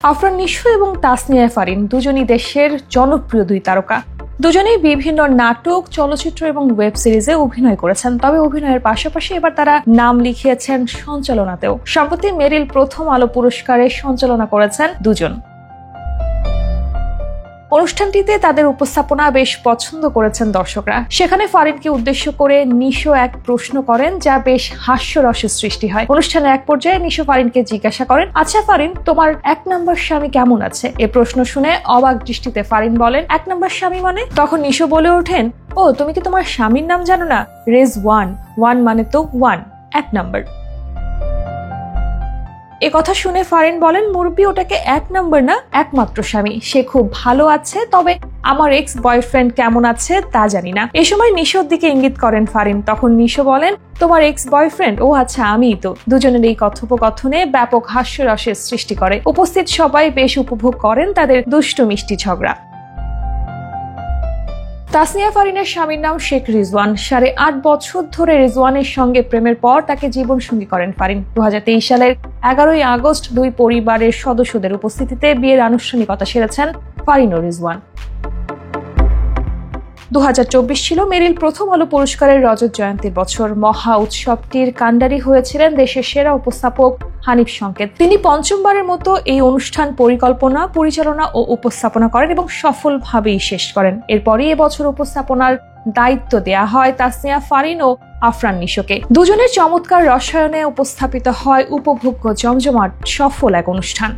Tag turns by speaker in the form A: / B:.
A: আফরান নিশো এবং তাসনিয়া ফারিন দুজনই দেশের জনপ্রিয় দুই তারকা। দুজনেই বিভিন্ন নাটক, চলচ্চিত্র এবং ওয়েব সিরিজে অভিনয় করেছেন। তবে অভিনয়ের পাশাপাশি এবার তারা নাম লিখিয়েছেন সঞ্চালনাতেও। সম্প্রতি মেরিল প্রথম আলো পুরস্কারে সঞ্চালনা করেছেন দুজন। অনুষ্ঠানটিতে তাদের উপস্থাপনা বেশ পছন্দ করেছেন দর্শকরা। সেখানে ফারিনকে উদ্দেশ্য করে নিশো এক প্রশ্ন করেন, যা বেশ হাস্যরসের সৃষ্টি হয়। অনুষ্ঠানের এক পর্যায়ে নিশো ফারিনকে জিজ্ঞাসা করেন, আচ্ছা ফারিন, তোমার 1 নম্বর স্বামী কেমন আছে? এ প্রশ্ন শুনে অবাক দৃষ্টিতে ফারিন বলেন, 1 নম্বর স্বামী মানে? তখন নিশো বলে ওঠেন, ও তুমি কি তোমার স্বামীর নাম জানো না? রেজওয়ান, 1 মানে তো 1, 1 নম্বর। এ কথা শুনে ফারিন বলেন, মুরব্বি, ওটাকে 1 নম্বর না, একমাত্র স্বামী। সে খুব ভালো আছে, তবে আমার এক্স বয়ফ্রেন্ড কেমন আছে তা জানি না। এ সময় নিশোর দিকে ইঙ্গিত করেন ফারিন। তখন নিশো বলেন, তোমার এক্স বয়ফ্রেন্ড? ও আচ্ছা, আমিই তো। দুজনের এই কথোপকথনে ব্যাপক হাস্যরসের সৃষ্টি করে। উপস্থিত সবাই বেশ উপভোগ করেন তাদের দুষ্টু মিষ্টি ঝগড়া। তাসনিয়া ফারিনের স্বামীর নাম শেখ রিজওয়ান। 8.5 বছর ধরে রিজওয়ানের সঙ্গে প্রেমের পর তাকে জীবনসঙ্গী করেন ফারিন। 2023 সালের 11 আগস্ট দুই পরিবারের সদস্যদের উপস্থিতিতে বিয়ের আনুষ্ঠানিকতা সেরেছেন ফারিন ও রিজওয়ান। 2024 ছিল মেরিল প্রথম আলো পুরস্কারের রজত জয়ন্তীর বছর। মহা উৎসবটির কাণ্ডারি হয়েছিলেন দেশের সেরা উপস্থাপক হানিফ সংকেত। তিনি পঞ্চমবারের মতো এই অনুষ্ঠান পরিকল্পনা, পরিচালনা ও উপস্থাপনা করেন এবং সফলভাবেই শেষ করেন। এরপরই এবছর উপস্থাপনার দায়িত্ব দেয়া হয় তাসনিয়া ফারিন ও আফরান নিশোকে। দুজনের চমৎকার রসায়নে উপস্থাপিত হয় উপভোগ্য জমজমাট সফল এক অনুষ্ঠান।